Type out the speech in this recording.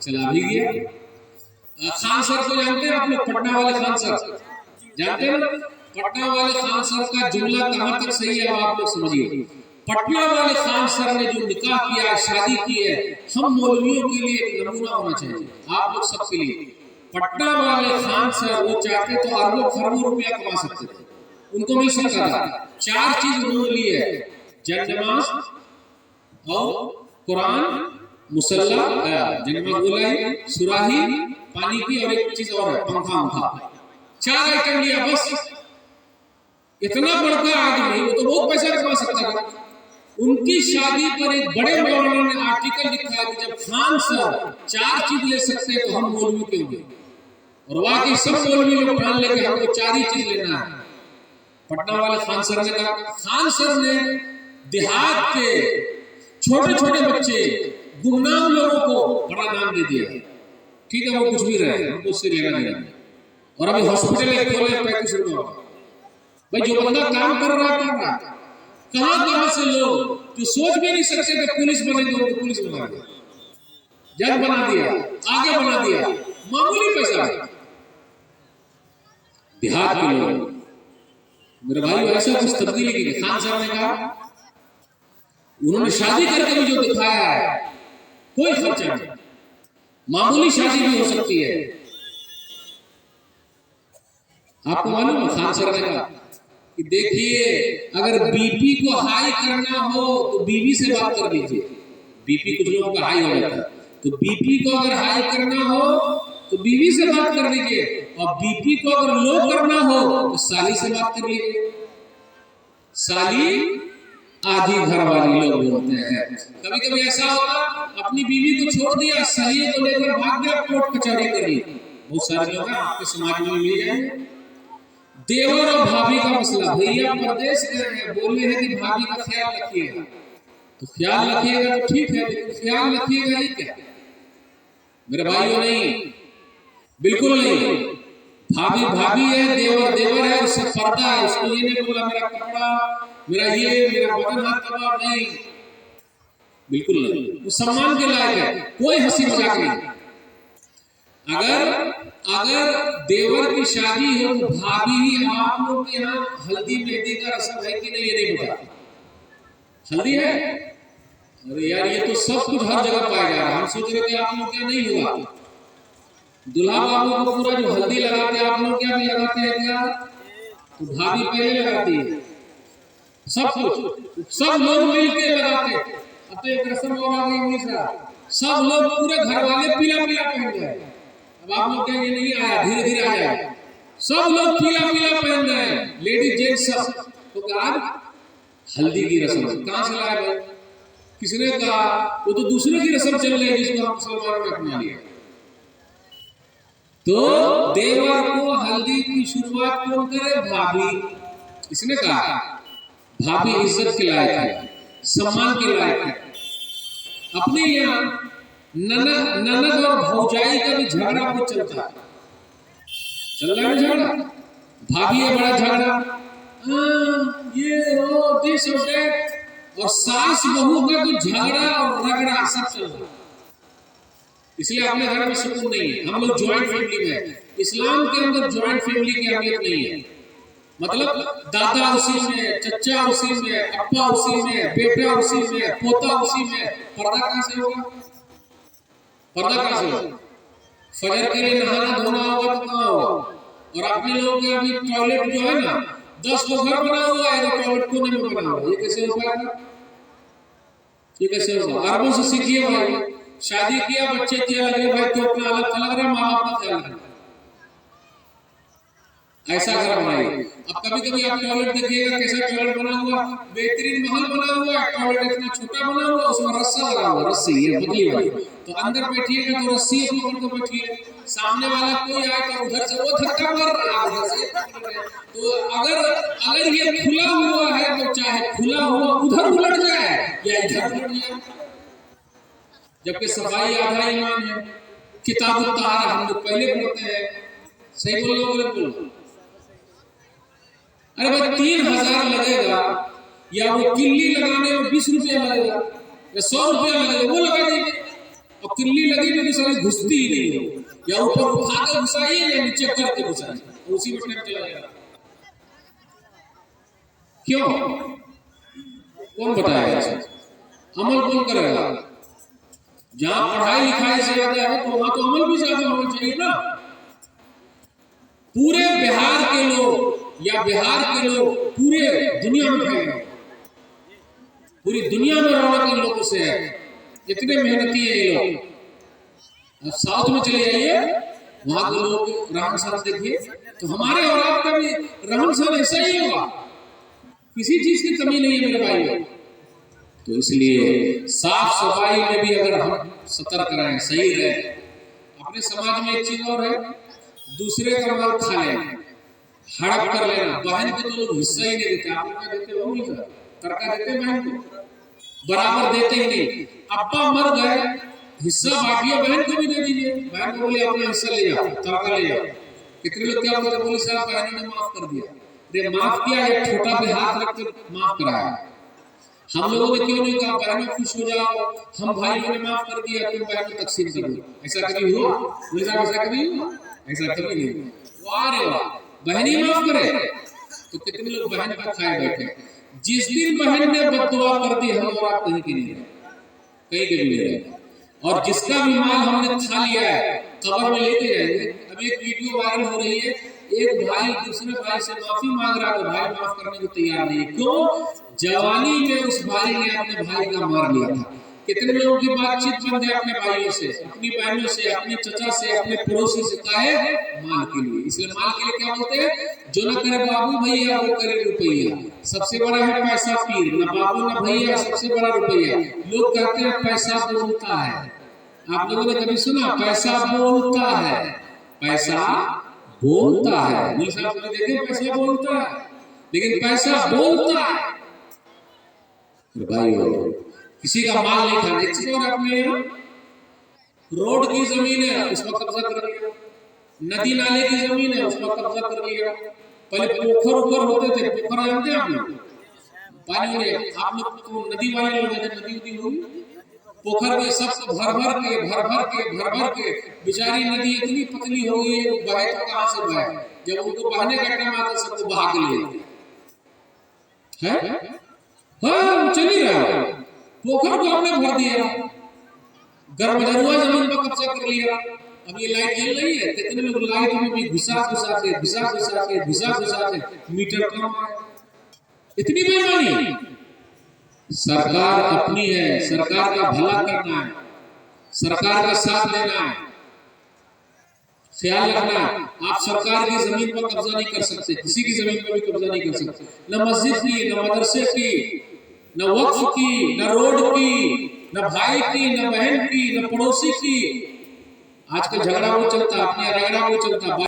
चला भी गया। खान सर को जानते हैं आप लोग, पटना वाले खान सर जानते हैं ना? पटना वाले खान सर का जुमला कहाँ तक सही है आप लोग समझिए। पटना वाले खान सर ने जो निकाह किया, शादी की है, हम मौलवियों के लिए एक नमूना होना चाहिए, आप लोग सबके लिए। पटना वाले खान सर वो चाहते तो अरबों खरबों रुपया कमा सकते थे, उनको मिल सकता था। 4 चीज उन्होंने ली है, जनमाज और कुरान, मुसल्ला, जनमाज बोला है, सुराही, पानी की, और एक चीज और है, पंखा उंखा। 4 आइटम लिया बस। इतना बड़ा आदमी, वो तो बहुत पैसा कमा सकता था। उनकी शादी पर एक बड़े मौलवी ने आर्टिकल लिखा कि जब खान सर 4 चीज ले सकते हैं तो हम मौलवी क्यों नहीं? और वाकई सब मौलवी लोग ठान लेके हमको 4 ही चीज लेना है। पटना वाले खान सर ने कहा, खान सर ने देहात के छोटे छोटे बच्चे, गुमनाम लोगों को बड़ा नाम दे दिया। ठीक है, वो कुछ भी रहे, हमको उससे लेना नहीं। और अभी हॉस्पिटल खोले 35 रुपये। भाई जो बंदा काम कर रहा था, कहां से लोग जो सोच भी नहीं सकते थे पुलिस बनेंगे, उनको पुलिस बना दिया, जज बना दिया, आगे बना दिया, मामूली पैसा। देहात के लोग, मेरे भाई ऐसा कुछ तब्दीली की खान साहब ने कहा। उन्होंने शादी करके भी जो दिखाया है, कोई खर्चा नहीं, मामूली शादी भी हो सकती है। आपको मालूम है खान साहब ने कहा कि देखिए, अगर बीपी को हाई करना हो तो बीवी से बात कर लीजिए। बीपी कुछ लोगों का हाई हो जाता है, तो बीपी को अगर हाई करना हो तो बीवी से बात कर लीजिए, और बीपी को अगर लो करना हो तो साली से बात कर लीजिए। साली आधी घर वाली लोग बोलते हैं। कभी कभी ऐसा होगा, अपनी बीवी को छोड़ दिया, साली को लेकर भाग गया, कोर्ट कचहरी कर ली। बहुत सारे लोग हैं आपके समाज में मिल जाएंगे। देवर और भाभी का मसला, भैया परदेश गए हैं, बोले हैं कि भाभी का ख्याल रखिएगा। तो ख्याल रखिएगा तो ठीक है, लेकिन ख्याल रखिएगा ही क्या? मेरे भाइयों, नहीं, बिल्कुल नहीं। भाभी भाभी है, देवर देवर है, उससे पर्दा है। उसको ये नहीं बोला मेरा कपड़ा, मेरा ये, मेरा बदन हाथ दबा, नहीं, बिल्कुल नहीं। वो सम्मान के लायक है, कोई हंसी मजाक नहीं। अगर देवर की शादी हो तो भाभी ही, आप लोग के यहाँ हल्दी मेहंदी का रस्म है कि नहीं, ये नहीं पता। हल्दी है? अरे यार, ये तो सब कुछ हर जगह पाया जा रहा है। हम सोच रहे थे आप लोग क्या नहीं हुआ। दुल्हा बाबू को पूरा जो हल्दी लगाते हैं, आप लोग क्या भी लगाते हैं क्या? तो भाभी पहले लगाती है, सब कुछ सब लोग मिलके लगाते हैं। अब तो एक रस्म और आ गई, सब लोग पूरे घर वाले पीला पीला पहन गए। अब आप लोग क्या, ये नहीं आया, धीरे धीरे आ जाएगा। सब लोग पीला पीला पहन रहे हैं, लेडीज जेंट्स सब। तो आज हल्दी की रस्म कहां से लाए भाई? किसने कहा? वो तो दूसरे की रस्म चल रही है, जिसको हम मुसलमानों ने अपना लिया। तो देवर को हल्दी की शुरुआत कौन करे? भाभी। इसने कहा भाभी इज्जत के लायक है, सम्मान के लायक है। अपने यहाँ ननद और भौजाई का भी झगड़ा बहुत चलता है, चल रहा है झगड़ा। भाभी है बड़ा झगड़ा, ये वो दिस और दैट, और सास बहू का तो झगड़ा और रगड़ा सब चल रहा है। इसलिए अपने घर में सुकून नहीं है। हम लोग ज्वाइंट फैमिली में, इस्लाम के अंदर ज्वाइंट फैमिली की अहमियत नहीं है। मतलब दादा उसी में, चचा उसी में, अब्बा उसी में, बेटा उसी में, पोता उसी में, पर्दा कहां से होगा? पर्दा कहां से होगा? फजर के लिए नहाना धोना होगा तो कहां होगा? और अपने लोगों के अभी टॉयलेट जो है ना, 10 को घर बना हुआ है तो टॉयलेट कोने में बना हुआ है। ये कैसे हो पाएगा? ये कैसे होगा? अरबों से सीखिए भाई। शादी किया, बच्चे किया, लगे भाई तो अपना अलग अलग रहा, माँ बाप का ख्याल रखना। ऐसा घर बनाइए। अब कभी कभी आप टॉयलेट देखिएगा, कैसा टॉयलेट बना हुआ, बेहतरीन महल बना हुआ है, टॉयलेट इतना छोटा बना हुआ, उसमें रस्सा लगा हुआ, रस्सी ये पतली वाली। तो अंदर बैठिएगा तो रस्सी पकड़ के बैठिए, सामने वाला कोई आए तो उधर से वो धक्का मार रहा है, उधर से। तो अगर ये खुला हुआ है तो चाहे खुला हुआ उधर उलट जाए या इधर उलट जाए, जबकि सफाई आधा ईमान है। किताब तहारा हम लोग पहले पढ़ते हैं, सही बोल रहे हो गलत बोल रहे हो? अरे भाई 3000 लगेगा, या वो किल्ली लगाने में 20 रुपया लगेगा, या 100 रुपया लगेगा, वो लगा दीजिए। और किल्ली लगी तो सारी घुसती ही नहीं हो, या ऊपर उठा के घुसाइए या नीचे करके घुसाइए, उसी में टाइम चला जाएगा। क्यों? कौन बताएगा इसे? अमल कौन करेगा? जहां पढ़ाई लिखाई से ज्यादा है तो वहां तो अमल भी ज्यादा होना चाहिए ना। पूरे बिहार के लोग या बिहार के लोग पूरे दुनिया में फैले, पूरी दुनिया में रौनक इन लोगों से है, इतने मेहनती है ये लोग। अब साउथ में चले जाइए, वहां के लोग रहन सहन देखिए, तो हमारे और आपका भी रहन सहन ऐसा ही होगा, किसी चीज की कमी नहीं है मेरे भाई। तो इसलिए साफ सफाई में भी अगर हम सतर्क रहें, सही रहे। अपने समाज में एक चीज और है, दूसरे का माल खा लेना, हड़प कर लेना। बहन को तो लोग हिस्सा ही नहीं देते, आप लोग देते हो नहीं सर, तड़का देते बहन को, बराबर देते ही नहीं। अब्बा मर गए, हिस्सा बांटिए, बहन को भी दे दीजिए, बहन को बोले अपना हिस्सा ले जाओ, तड़का ले जाओ। कितने लोग क्या बोलते, बोले साहब बहन ने माफ कर दिया। अरे माफ किया, एक छोटा पे हाथ रख के माफ कराया। हम लोगों ने क्यों नहीं कहा बहनों खुश हो जाओ, हम भाइयों ने माफ कर दिया, तुम बहनों तकसीम कर दो? ऐसा कभी हुआ? ऐसा कभी हुआ? ऐसा कभी नहीं। वाह रे वाह, बहन ही माफ करे तो कितने लोग बहन का खाए बैठे। जिस दिन बहन ने बददुआ कर दी, हम और आप कहीं के नहीं रहे, कहीं के भी नहीं रहे। और जिसका भी माल हमने खा लिया है कब्र में लेके जाएंगे। अभी एक वीडियो वायरल हो रही है, एक भाई दूसरे भाई से माफी मांग रहा है, तो भाई माफ करने को तैयार नहीं है। क्यों? जवानी में उस भाई ने अपने भाई का मार लिया था। कितने लोगों की बातचीत बंद है अपने भाइयों से, अपनी बहनों से, अपने चचा से, अपने पड़ोसी से, काहे? माल के लिए। इसलिए माल के लिए क्या बोलते हैं? जो न करे बाबू भैया वो करे रुपैया। सबसे बड़ा है पैसा पीर, न बाबू न भैया, सबसे बड़ा रुपैया। लोग कहते हैं पैसा बोलता है। आप लोगों ने कभी सुना पैसा बोलता है? पैसा बोलता है, देखे पैसा बोलता है, लेकिन पैसा बोलता है। भाई किसी का माल नहीं खाना। एक चीज और, आपने रोड की जमीन है उस पर कब्जा कर लिया, नदी नाले की जमीन है उस पर कब्जा कर लिया। पहले पोखर ऊपर होते थे, पोखर जानते हैं आप लोग, पानी में आप लोग तो नदी वाले लोग हैं, नदी उदी होगी, पोखर में सब भर भर के बेचारी नदी इतनी पतली हो गई है, बहे तो कहां से बहे, जब उनको बहने का टाइम आता सबको बहा के ले है। हाँ चल ही रहा है, पोखर को हमने भर दिया, गर्मजरुआ जमीन पर कब्जा कर लिया। अब ये लाइट जल रही है, कितने लोग लाइट में भी घुसा के मीटर कम है। इतनी बेईमानी। सरकार अपनी है, सरकार का भला करना है, सरकार का साथ देना है, ख्याल रखना है। आप सरकार की जमीन पर कब्जा नहीं कर सकते, किसी की जमीन पर भी कब्जा नहीं कर सकते, न मस्जिद की, न मदरसे की, न वक्फ की, न रोड की, न भाई की, न बहन की, न पड़ोसी की। आजकल झगड़ा वो चलता, अपने रगड़ा वो चलता।